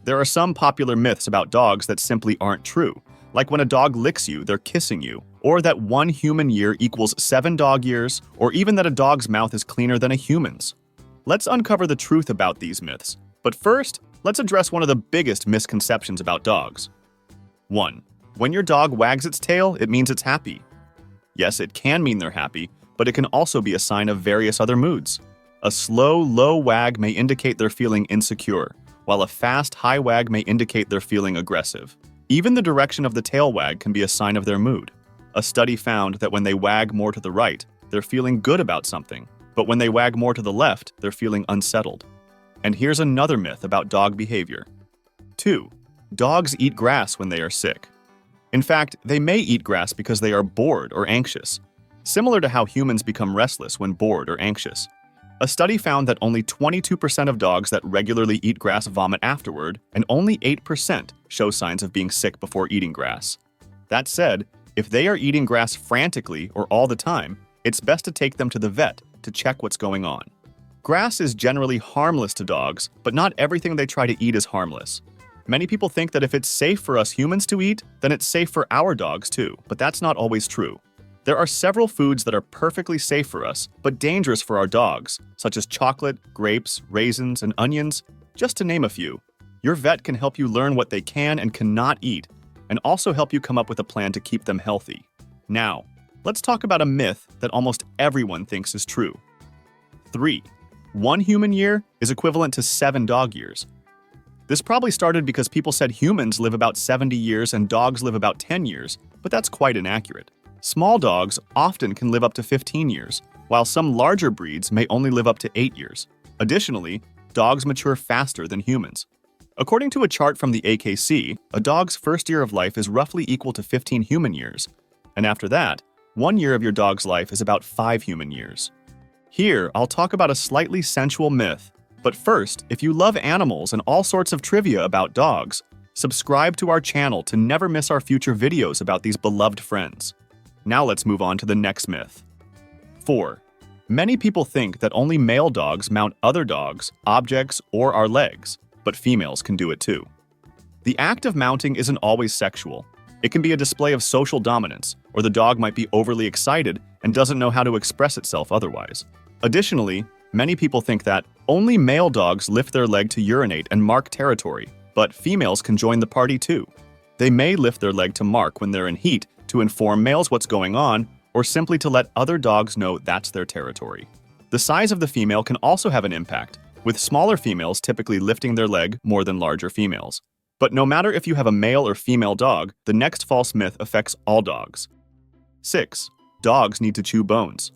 There are some popular myths about dogs that simply aren't true, like when a dog licks you, they're kissing you, or that 1 human year equals 7 dog years, or even that a dog's mouth is cleaner than a human's. Let's uncover the truth about these myths. But first, let's address one of the biggest misconceptions about dogs. 1. When your dog wags its tail, it means it's happy. Yes, it can mean they're happy, but it can also be a sign of various other moods. A slow, low wag may indicate they're feeling insecure, while a fast, high wag may indicate they're feeling aggressive. Even the direction of the tail wag can be a sign of their mood. A study found that when they wag more to the right, they're feeling good about something, but when they wag more to the left, they're feeling unsettled. And here's another myth about dog behavior. 2. Dogs eat grass when they are sick. In fact, they may eat grass because they are bored or anxious, similar to how humans become restless when bored or anxious. A study found that only 22% of dogs that regularly eat grass vomit afterward, and only 8% show signs of being sick before eating grass. That said, if they are eating grass frantically or all the time, it's best to take them to the vet to check what's going on. Grass is generally harmless to dogs, but not everything they try to eat is harmless. Many people think that if it's safe for us humans to eat, then it's safe for our dogs too, but that's not always true. There are several foods that are perfectly safe for us, but dangerous for our dogs, such as chocolate, grapes, raisins, and onions, just to name a few. Your vet can help you learn what they can and cannot eat, and also help you come up with a plan to keep them healthy. Now, let's talk about a myth that almost everyone thinks is true. 3. 1 human year is equivalent to 7 dog years. This probably started because people said humans live about 70 years and dogs live about 10 years, but that's quite inaccurate. Small dogs often can live up to 15 years, while some larger breeds may only live up to 8 years. Additionally, dogs mature faster than humans. According to a chart from the AKC, a dog's first year of life is roughly equal to 15 human years, and after that, 1 year of your dog's life is about 5 human years. Here, I'll talk about a slightly sensual myth, but first, if you love animals and all sorts of trivia about dogs, subscribe to our channel to never miss our future videos about these beloved friends. Now let's move on to the next myth. 4. Many people think that only male dogs mount other dogs, objects, or our legs, but females can do it too. The act of mounting isn't always sexual. It can be a display of social dominance, or the dog might be overly excited and doesn't know how to express itself otherwise. Additionally, many people think that only male dogs lift their leg to urinate and mark territory, but females can join the party too. They may lift their leg to mark when they're in heat to inform males what's going on, or simply to let other dogs know that's their territory. The size of the female can also have an impact, with smaller females typically lifting their leg more than larger females. But no matter if you have a male or female dog, the next false myth affects all dogs. 6. Dogs need to chew bones.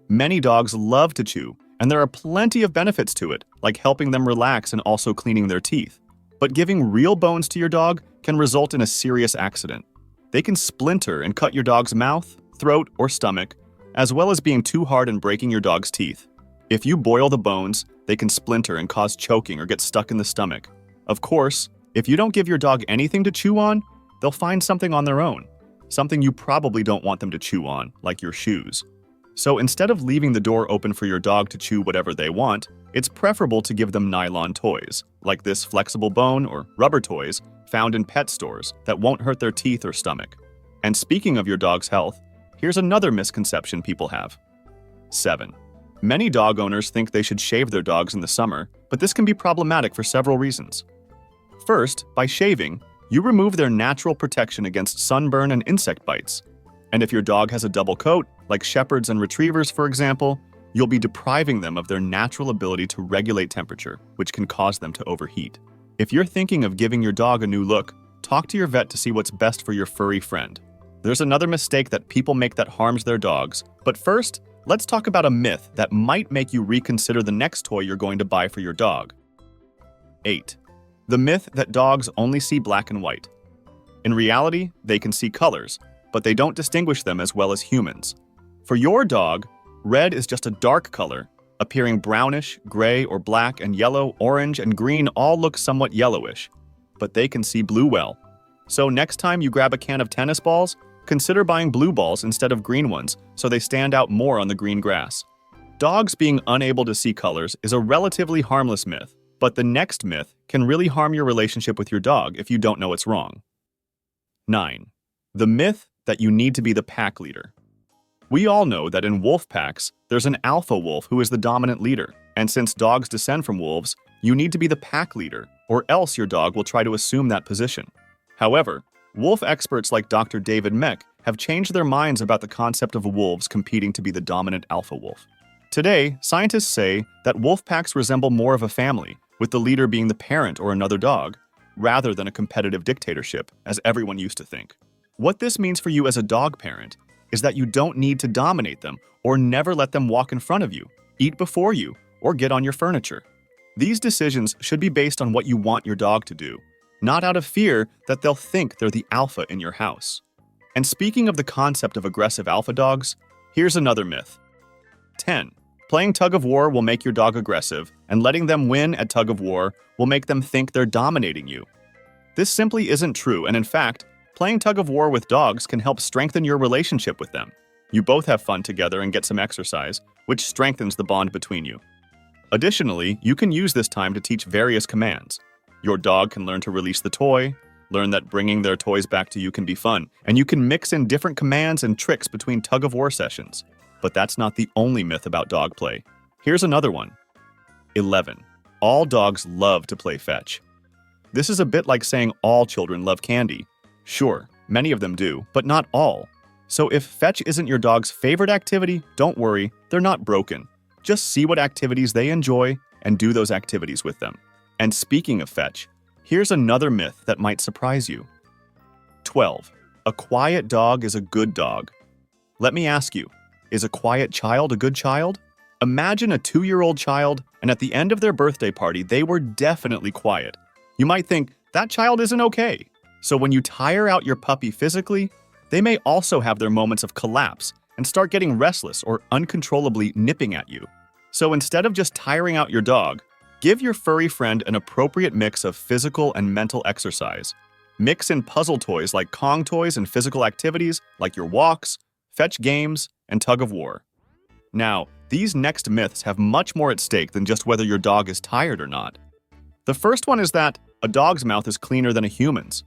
Many dogs love to chew, and there are plenty of benefits to it, like helping them relax and also cleaning their teeth. But giving real bones to your dog can result in a serious accident. They can splinter and cut your dog's mouth, throat, or stomach, as well as being too hard and breaking your dog's teeth. If you boil the bones, they can splinter and cause choking or get stuck in the stomach. Of course, if you don't give your dog anything to chew on, they'll find something on their own, something you probably don't want them to chew on, like your shoes. So instead of leaving the door open for your dog to chew whatever they want, it's preferable to give them nylon toys, like this flexible bone or rubber toys found in pet stores that won't hurt their teeth or stomach. And speaking of your dog's health, here's another misconception people have. 7. Many dog owners think they should shave their dogs in the summer, but this can be problematic for several reasons. First, by shaving, you remove their natural protection against sunburn and insect bites. And if your dog has a double coat, like shepherds and retrievers for example, you'll be depriving them of their natural ability to regulate temperature, which can cause them to overheat. If you're thinking of giving your dog a new look, talk to your vet to see what's best for your furry friend. There's another mistake that people make that harms their dogs, but first, let's talk about a myth that might make you reconsider the next toy you're going to buy for your dog. 8. The myth that dogs only see black and white. In reality, they can see colors, but they don't distinguish them as well as humans. For your dog, red is just a dark color, appearing brownish, gray, or black, and yellow, orange, and green all look somewhat yellowish, but they can see blue well. So next time you grab a can of tennis balls, consider buying blue balls instead of green ones so they stand out more on the green grass. Dogs being unable to see colors is a relatively harmless myth, But the next myth can really harm your relationship with your dog if you don't know it's wrong. 9. The myth that you need to be the pack leader. We all know that in wolf packs, there's an alpha wolf who is the dominant leader, and since dogs descend from wolves, you need to be the pack leader, or else your dog will try to assume that position. However, wolf experts like Dr. David Meck have changed their minds about the concept of wolves competing to be the dominant alpha wolf. Today, scientists say that wolf packs resemble more of a family, with the leader being the parent or another dog, rather than a competitive dictatorship, as everyone used to think. What this means for you as a dog parent is that you don't need to dominate them or never let them walk in front of you, eat before you, or get on your furniture. These decisions should be based on what you want your dog to do, not out of fear that they'll think they're the alpha in your house. And speaking of the concept of aggressive alpha dogs, here's another myth. 10. Playing tug of war will make your dog aggressive, and letting them win at tug of war will make them think they're dominating you. This simply isn't true, and in fact, playing tug of war with dogs can help strengthen your relationship with them. You both have fun together and get some exercise, which strengthens the bond between you. Additionally, you can use this time to teach various commands. Your dog can learn to release the toy, learn that bringing their toys back to you can be fun, and you can mix in different commands and tricks between tug of war sessions. But that's not the only myth about dog play. Here's another one. 11. All dogs love to play fetch. This is a bit like saying all children love candy. Sure, many of them do, but not all. So if fetch isn't your dog's favorite activity, don't worry, they're not broken. Just see what activities they enjoy and do those activities with them. And speaking of fetch, here's another myth that might surprise you. 12. A quiet dog is a good dog. Let me ask you, is a quiet child a good child? Imagine a 2-year-old child, and at the end of their birthday party, they were definitely quiet. You might think, that child isn't okay. So when you tire out your puppy physically, they may also have their moments of collapse and start getting restless or uncontrollably nipping at you. So instead of just tiring out your dog, give your furry friend an appropriate mix of physical and mental exercise. Mix in puzzle toys like Kong toys and physical activities like your walks, fetch games, and tug of war. Now, these next myths have much more at stake than just whether your dog is tired or not. The first one is that a dog's mouth is cleaner than a human's.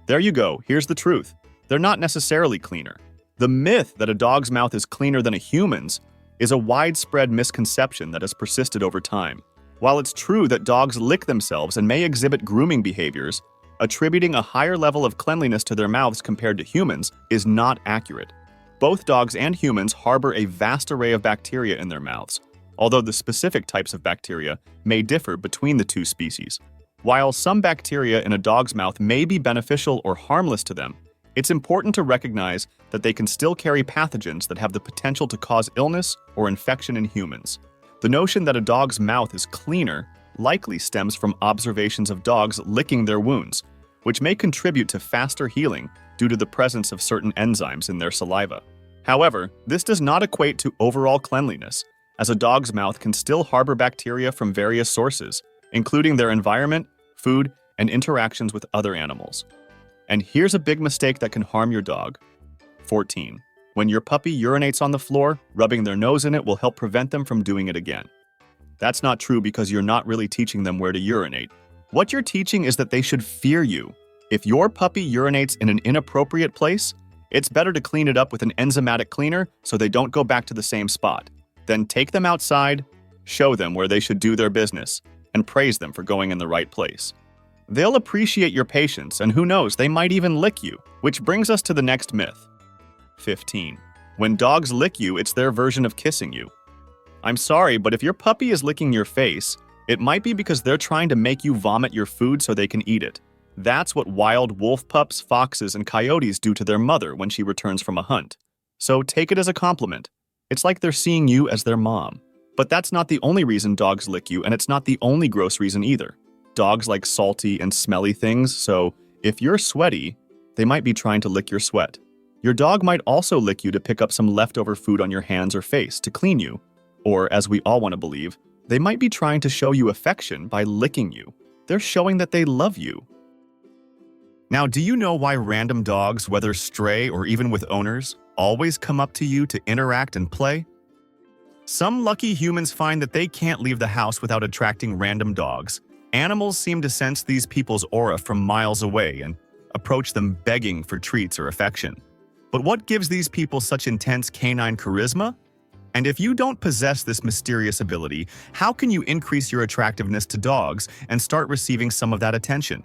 There you go, here's the truth. They're not necessarily cleaner. The myth that a dog's mouth is cleaner than a human's is a widespread misconception that has persisted over time. While it's true that dogs lick themselves and may exhibit grooming behaviors, attributing a higher level of cleanliness to their mouths compared to humans is not accurate. Both dogs and humans harbor a vast array of bacteria in their mouths, although the specific types of bacteria may differ between the two species. While some bacteria in a dog's mouth may be beneficial or harmless to them, it's important to recognize that they can still carry pathogens that have the potential to cause illness or infection in humans. The notion that a dog's mouth is cleaner likely stems from observations of dogs licking their wounds, which may contribute to faster healing due to the presence of certain enzymes in their saliva. However, this does not equate to overall cleanliness, as a dog's mouth can still harbor bacteria from various sources, including their environment, food, and interactions with other animals. And here's a big mistake that can harm your dog. 14. When your puppy urinates on the floor, rubbing their nose in it will help prevent them from doing it again. That's not true because you're not really teaching them where to urinate. What you're teaching is that they should fear you. If your puppy urinates in an inappropriate place, it's better to clean it up with an enzymatic cleaner so they don't go back to the same spot. Then take them outside, show them where they should do their business, and praise them for going in the right place. They'll appreciate your patience, and who knows, they might even lick you, which brings us to the next myth. 15. When dogs lick you, it's their version of kissing you. I'm sorry, but if your puppy is licking your face, it might be because they're trying to make you vomit your food so they can eat it. That's what wild wolf pups, foxes, and coyotes do to their mother when she returns from a hunt. So take it as a compliment. It's like they're seeing you as their mom. But that's not the only reason dogs lick you, and it's not the only gross reason either. Dogs like salty and smelly things, so if you're sweaty, they might be trying to lick your sweat. Your dog might also lick you to pick up some leftover food on your hands or face to clean you. Or, as we all want to believe, they might be trying to show you affection by licking you. They're showing that they love you. Now, do you know why random dogs, whether stray or even with owners, always come up to you to interact and play? Some lucky humans find that they can't leave the house without attracting random dogs. Animals seem to sense these people's aura from miles away and approach them begging for treats or affection. But what gives these people such intense canine charisma? And if you don't possess this mysterious ability, how can you increase your attractiveness to dogs and start receiving some of that attention?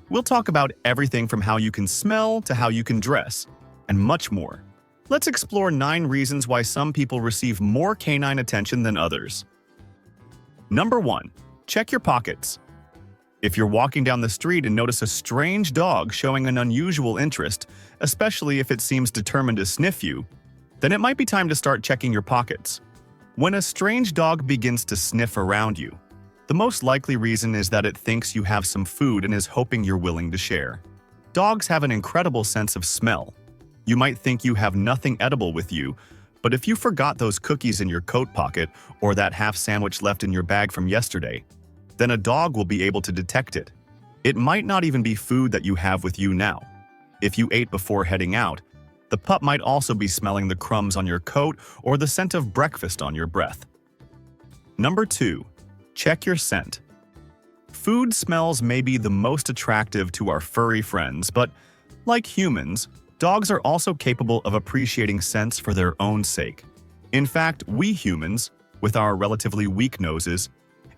We'll talk about everything from how you can smell to how you can dress, and much more. Let's explore 9 reasons why some people receive more canine attention than others. Number 1. Check your pockets. If you're walking down the street and notice a strange dog showing an unusual interest, especially if it seems determined to sniff you, then it might be time to start checking your pockets. When a strange dog begins to sniff around you, the most likely reason is that it thinks you have some food and is hoping you're willing to share. Dogs have an incredible sense of smell. You might think you have nothing edible with you, but if you forgot those cookies in your coat pocket or that half sandwich left in your bag from yesterday, then a dog will be able to detect it. It might not even be food that you have with you now. If you ate before heading out, the pup might also be smelling the crumbs on your coat or the scent of breakfast on your breath. Number 2. Check your scent. Food smells may be the most attractive to our furry friends, but like humans, dogs are also capable of appreciating scents for their own sake. In fact, we humans, with our relatively weak noses,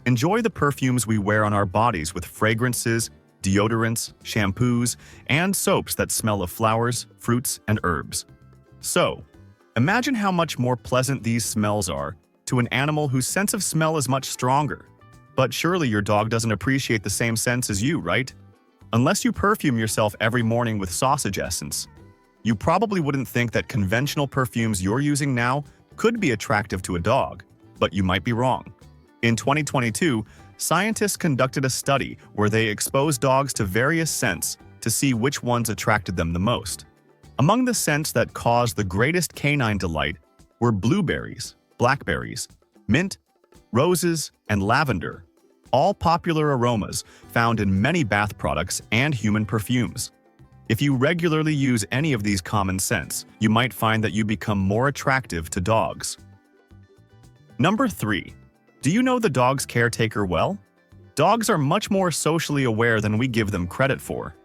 enjoy the perfumes we wear on our bodies with fragrances, deodorants, shampoos, and soaps that smell of flowers, fruits, and herbs. So, imagine how much more pleasant these smells are to an animal whose sense of smell is much stronger. But surely your dog doesn't appreciate the same scents as you, right? Unless you perfume yourself every morning with sausage essence. You probably wouldn't think that conventional perfumes you're using now could be attractive to a dog, but you might be wrong. In 2022, scientists conducted a study where they exposed dogs to various scents to see which ones attracted them the most. Among the scents that caused the greatest canine delight were blueberries, blackberries, mint, roses, and lavender, all popular aromas found in many bath products and human perfumes. If you regularly use any of these common scents, you might find that you become more attractive to dogs. Number 3. Do you know the dog's caretaker well? Dogs are much more socially aware than we give them credit for.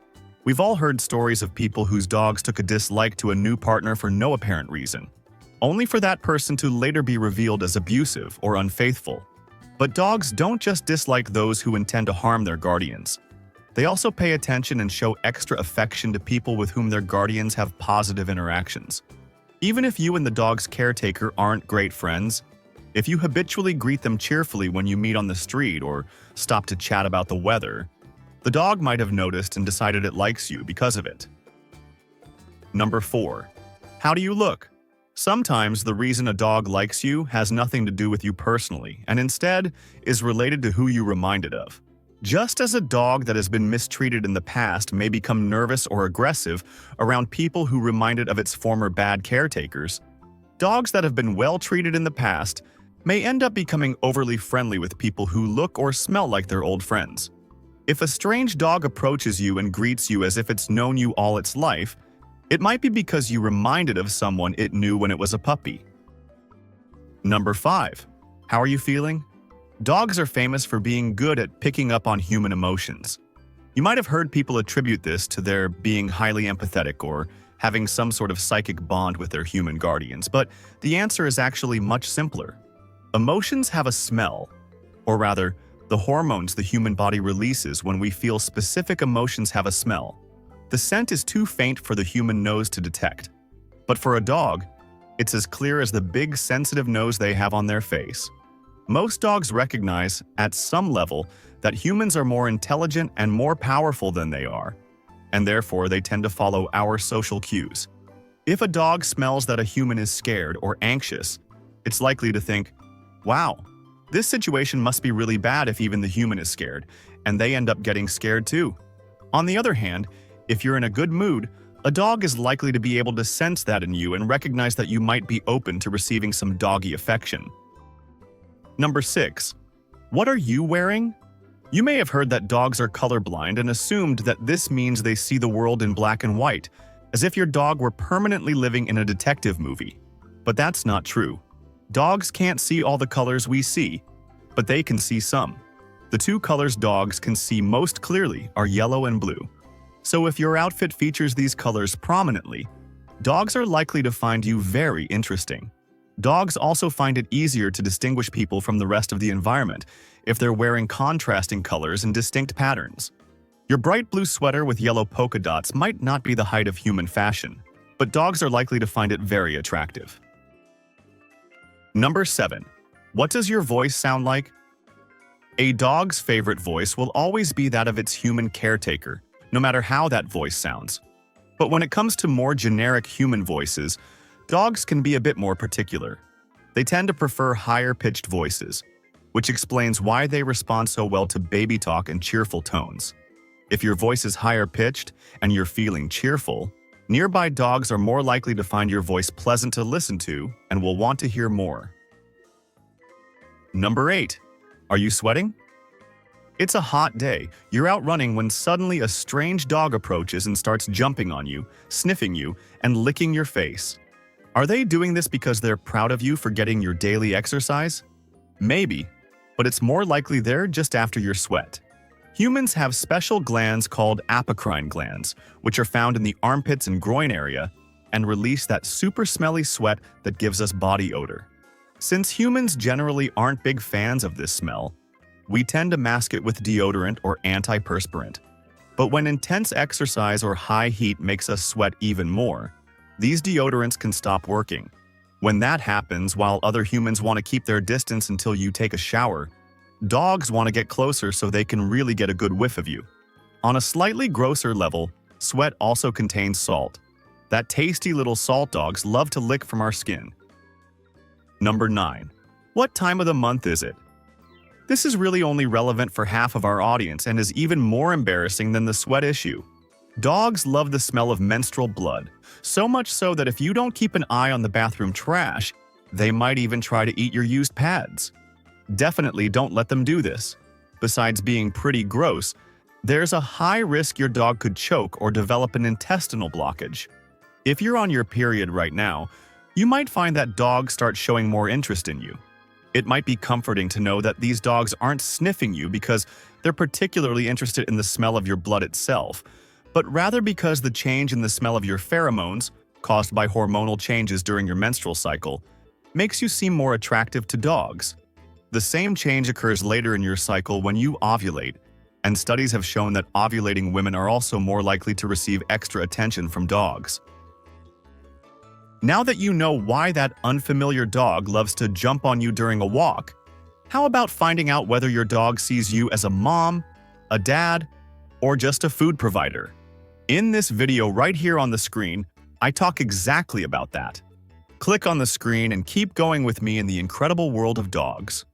We've all heard stories of people whose dogs took a dislike to a new partner for no apparent reason, only for that person to later be revealed as abusive or unfaithful. But dogs don't just dislike those who intend to harm their guardians. They also pay attention and show extra affection to people with whom their guardians have positive interactions. Even if you and the dog's caretaker aren't great friends, if you habitually greet them cheerfully when you meet on the street or stop to chat about the weather, the dog might have noticed and decided it likes you because of it. Number 4. How do you look? Sometimes the reason a dog likes you has nothing to do with you personally, and instead is related to who you remind it of. Just as a dog that has been mistreated in the past may become nervous or aggressive around people who remind it of its former bad caretakers, dogs that have been well treated in the past may end up becoming overly friendly with people who look or smell like their old friends. If a strange dog approaches you and greets you as if it's known you all its life, it might be because you reminded of someone it knew when it was a puppy. Number 5. How are you feeling? Dogs are famous for being good at picking up on human emotions. You might have heard people attribute this to their being highly empathetic or having some sort of psychic bond with their human guardians, but the answer is actually much simpler. Emotions have a smell, or rather, the hormones the human body releases when we feel specific emotions have a smell. The scent is too faint for the human nose to detect. But for a dog, it's as clear as the big sensitive nose they have on their face. Most dogs recognize, at some level, that humans are more intelligent and more powerful than they are, and therefore they tend to follow our social cues. If a dog smells that a human is scared or anxious, it's likely to think, "Wow, this situation must be really bad if even the human is scared," and they end up getting scared too. On the other hand, if you're in a good mood, a dog is likely to be able to sense that in you and recognize that you might be open to receiving some doggy affection. Number 6. What are you wearing? You may have heard that dogs are colorblind and assumed that this means they see the world in black and white, as if your dog were permanently living in a detective movie. But that's not true. Dogs can't see all the colors we see, but they can see some. The two colors dogs can see most clearly are yellow and blue. So if your outfit features these colors prominently, dogs are likely to find you very interesting. Dogs also find it easier to distinguish people from the rest of the environment if they're wearing contrasting colors and distinct patterns. Your bright blue sweater with yellow polka dots might not be the height of human fashion, but dogs are likely to find it very attractive. Number 7. What does your voice sound like? A dog's favorite voice will always be that of its human caretaker, no matter how that voice sounds. But when it comes to more generic human voices, dogs can be a bit more particular. They tend to prefer higher-pitched voices, which explains why they respond so well to baby talk and cheerful tones. If your voice is higher-pitched and you're feeling cheerful, nearby dogs are more likely to find your voice pleasant to listen to and will want to hear more. Number 8. Are you sweating? It's a hot day. You're out running when suddenly a strange dog approaches and starts jumping on you, sniffing you, and licking your face. Are they doing this because they're proud of you for getting your daily exercise? Maybe, but it's more likely they're just after your sweat. Humans have special glands called apocrine glands, which are found in the armpits and groin area, and release that super smelly sweat that gives us body odor. Since humans generally aren't big fans of this smell, we tend to mask it with deodorant or antiperspirant. But when intense exercise or high heat makes us sweat even more, these deodorants can stop working. When that happens, while other humans want to keep their distance until you take a shower, dogs want to get closer so they can really get a good whiff of you. On a slightly grosser level, sweat also contains salt. That tasty little salt dogs love to lick from our skin. Number 9. What time of the month is it? This is really only relevant for half of our audience and is even more embarrassing than the sweat issue. Dogs love the smell of menstrual blood, so much so that if you don't keep an eye on the bathroom trash, they might even try to eat your used pads. Definitely don't let them do this. Besides being pretty gross, there's a high risk your dog could choke or develop an intestinal blockage. If you're on your period right now, you might find that dogs start showing more interest in you. It might be comforting to know that these dogs aren't sniffing you because they're particularly interested in the smell of your blood itself, but rather because the change in the smell of your pheromones, caused by hormonal changes during your menstrual cycle, makes you seem more attractive to dogs. The same change occurs later in your cycle when you ovulate, and studies have shown that ovulating women are also more likely to receive extra attention from dogs. Now that you know why that unfamiliar dog loves to jump on you during a walk, how about finding out whether your dog sees you as a mom, a dad, or just a food provider? In this video right here on the screen, I talk exactly about that. Click on the screen and keep going with me in the incredible world of dogs.